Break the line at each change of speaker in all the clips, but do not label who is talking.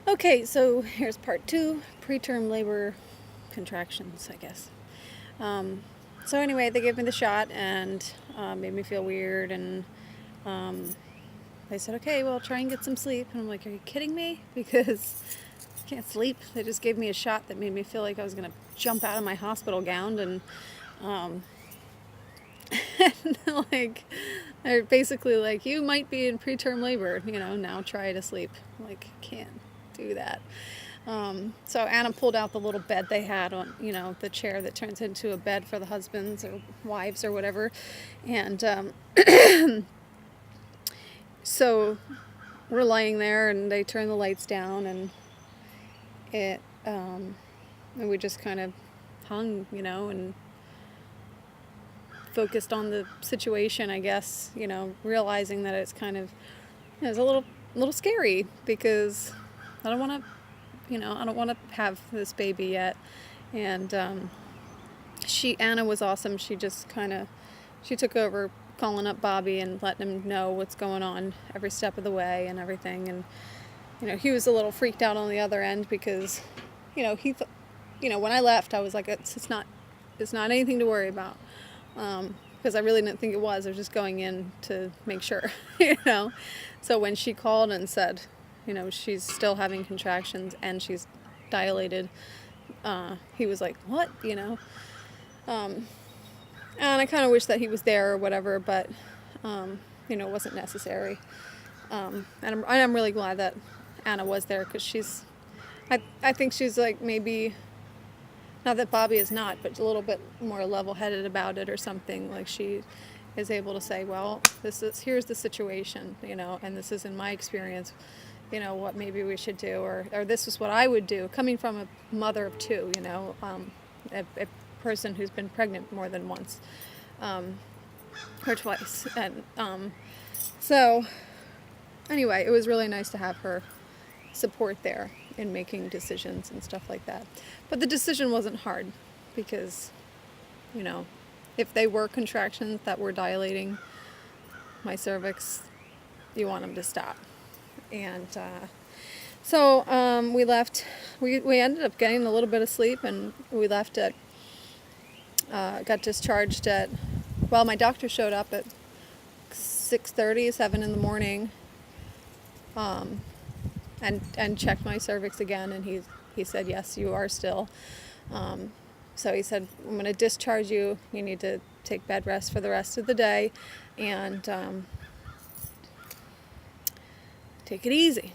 Okay, so here's part two, preterm labor contractions, I guess. Um, so anyway, they gave me the shot and made me feel weird, and um, they said, okay, well, try and get some sleep. And I'm like, are you kidding me? Because I can't sleep. They just gave me a shot that made me feel like I was going to jump out of my hospital gown, and um, like, they're basically like, you might be in preterm labor, now try to sleep. I'm like, can't do that. So Anna pulled out the little bed they had on, the chair that turns into a bed for the husbands or wives or whatever. And so we're laying there, and they turn the lights down, and and we just kind of hung, and focused on the situation, I guess, realizing that it's kind of, it's a little scary, because I don't want to, I don't want to have this baby yet. And Anna was awesome. She just she took over calling up Bobby and letting him know what's going on every step of the way and everything. And, he was a little freaked out on the other end, because, when I left, I was like, it's not anything to worry about. Because I really didn't think it was. I was just going in to make sure, So when she called and said, she's still having contractions and she's dilated, he was like, what, and I kind of wish that he was there or whatever, but, it wasn't necessary. And I'm really glad that Anna was there, because I think she's like, maybe, not that Bobby is not, but a little bit more level-headed about it or something. Like, she is able to say, well, here's the situation, and this is in my experience, what maybe we should do, or this is what I would do, coming from a mother of two, a person who's been pregnant more than once, or twice. And so anyway, it was really nice to have her support there in making decisions and stuff like that. But the decision wasn't hard, because, if they were contractions that were dilating my cervix, you want them to stop. And so we left. We ended up getting a little bit of sleep, and we left got discharged at, well, my doctor showed up at 6:30, 7 in the morning, and checked my cervix again, and he said, yes, you are still. So he said, I'm going to discharge you. You need to take bed rest for the rest of the day, and take it easy,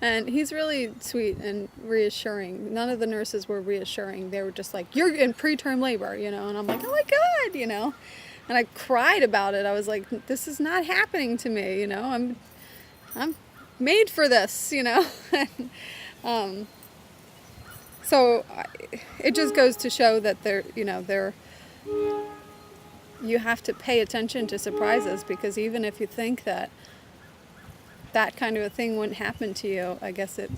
And he's really sweet and reassuring. None of the nurses were reassuring. They were just like, you're in preterm labor, and I'm like, oh my God, And I cried about it. I was like, this is not happening to me, I'm made for this, So it just goes to show that you have to pay attention to surprises, because even if you think that kind of a thing wouldn't happen to you, I guess it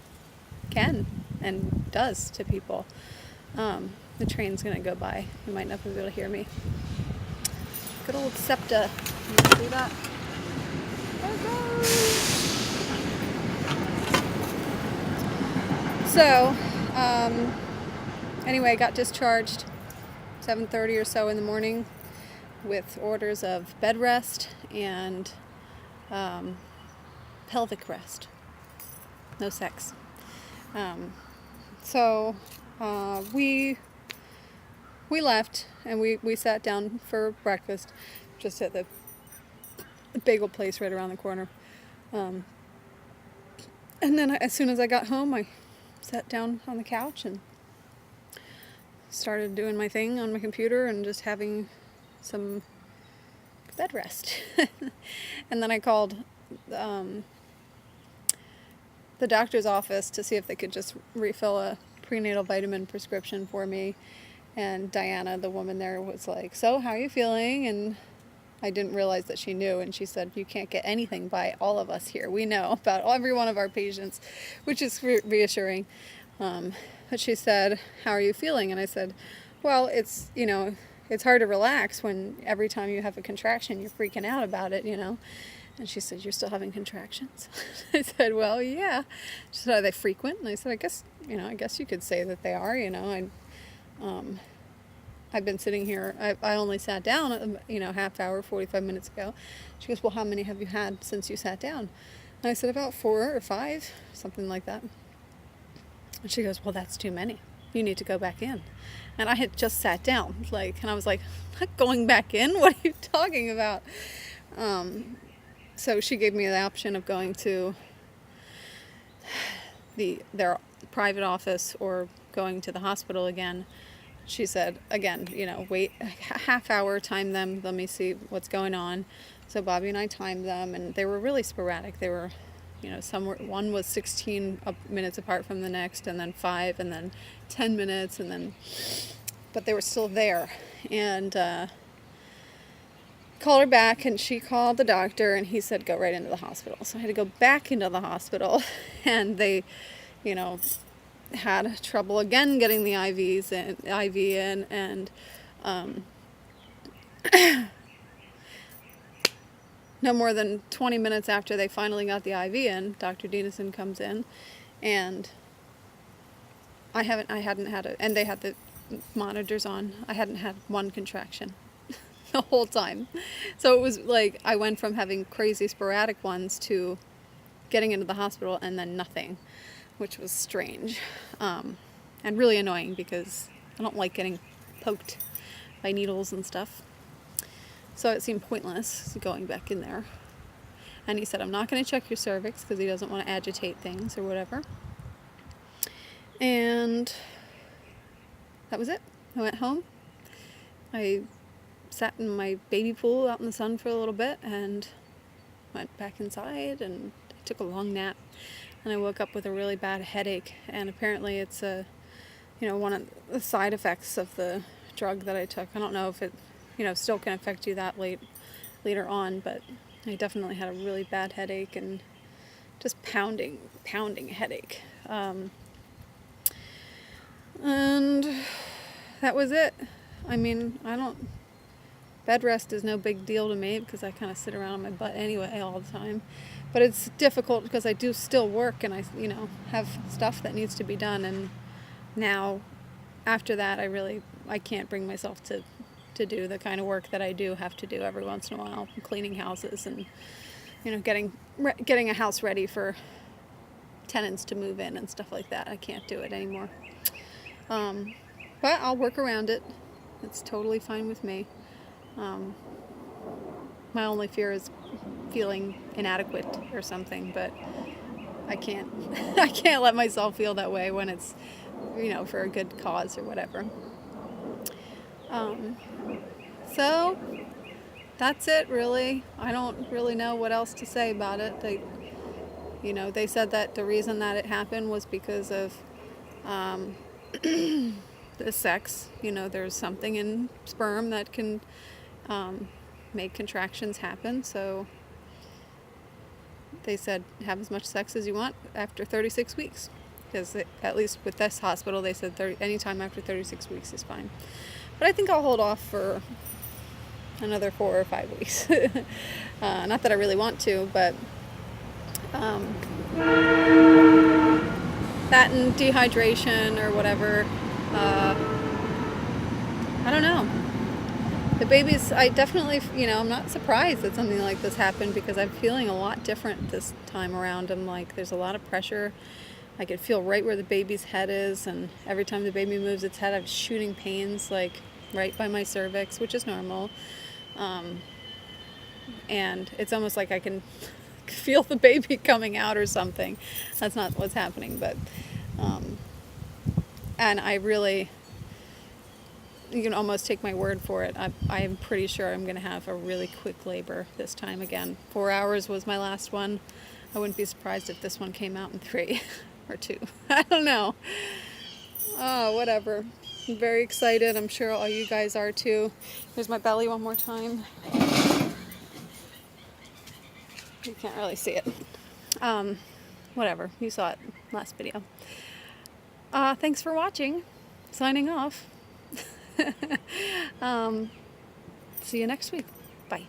can and does to people. The train's gonna go by. You might not be able to hear me. Good old SEPTA. You see that? There it goes. So, anyway, I got discharged 7:30 or so in the morning with orders of bed rest and pelvic rest. No sex. So we left, and we sat down for breakfast just at the bagel place right around the corner. And then as soon as I got home, I sat down on the couch and started doing my thing on my computer and just having some bed rest. And then I called the doctor's office to see if they could just refill a prenatal vitamin prescription for me. And Diana, the woman there, was like, so how are you feeling? And I didn't realize that she knew, and she said, you can't get anything by all of us here. We know about every one of our patients, which is reassuring. But she said, how are you feeling? And I said, well, it's hard to relax when every time you have a contraction, you're freaking out about it, And she said, "You're still having contractions?" I said, "Well, yeah." She said, "Are they frequent?" And I said, I guess you could say that they are, I've been sitting here. I only sat down, half hour, 45 minutes ago." She goes, "Well, how many have you had since you sat down?" And I said, "About 4 or 5, something like that." And she goes, "Well, that's too many. You need to go back in." And I had just sat down, and I was like, "I'm not going back in? What are you talking about?" So she gave me the option of going to their private office or going to the hospital again. She said, again, wait a half hour, time them, let me see what's going on. So Bobby and I timed them, and they were really sporadic. They were, one was 16 minutes apart from the next, and then 5, and then 10 minutes, but they were still there. And called her back, and she called the doctor, and he said, "Go right into the hospital." So I had to go back into the hospital, and they, had trouble again getting the IV in, and no more than 20 minutes after they finally got the IV in, Dr. Denison comes in, and I hadn't had and they had the monitors on. I hadn't had one contraction the whole time. So it was like I went from having crazy sporadic ones to getting into the hospital and then nothing, which was strange, and really annoying because I don't like getting poked by needles and stuff. So it seemed pointless going back in there. And he said, "I'm not going to check your cervix," because he doesn't want to agitate things or whatever. And that was it. I went home. I sat in my baby pool out in the sun for a little bit and went back inside, and I took a long nap. And I woke up with a really bad headache, and apparently it's one of the side effects of the drug that I took. I don't know if it still can affect you that later on, but I definitely had a really bad headache and just pounding headache. And that was it. Bed rest is no big deal to me because I kind of sit around on my butt anyway all the time. But it's difficult because I do still work, and I have stuff that needs to be done. And now, after that, I can't bring myself to do the kind of work that I do have to do every once in a while, cleaning houses and getting a house ready for tenants to move in and stuff like that. I can't do it anymore. But I'll work around it. It's totally fine with me. My only fear is feeling inadequate or something, but I can't let myself feel that way when it's for a good cause or whatever. So that's it, really. I don't really know what else to say about it. They said that the reason that it happened was because of the sex. There's something in sperm that can make contractions happen. So they said have as much sex as you want after 36 weeks. Because at least with this hospital, they said anytime after 36 weeks is fine. But I think I'll hold off for another 4 or 5 weeks. Not that I really want to, but that and dehydration or whatever. I don't know. The babies, I definitely, I'm not surprised that something like this happened because I'm feeling a lot different this time around. I'm like, there's a lot of pressure. I could feel right where the baby's head is, and every time the baby moves its head, I have shooting pains, right by my cervix, which is normal. And it's almost like I can feel the baby coming out or something. That's not what's happening, but, and I really, you can almost take my word for it. I am pretty sure I'm going to have a really quick labor this time again. 4 hours was my last one. I wouldn't be surprised if this one came out in 3 or 2. I don't know. Oh, whatever. I'm very excited. I'm sure all you guys are too. Here's my belly one more time. You can't really see it. Whatever. You saw it last video. Thanks for watching. Signing off. See you next week. Bye.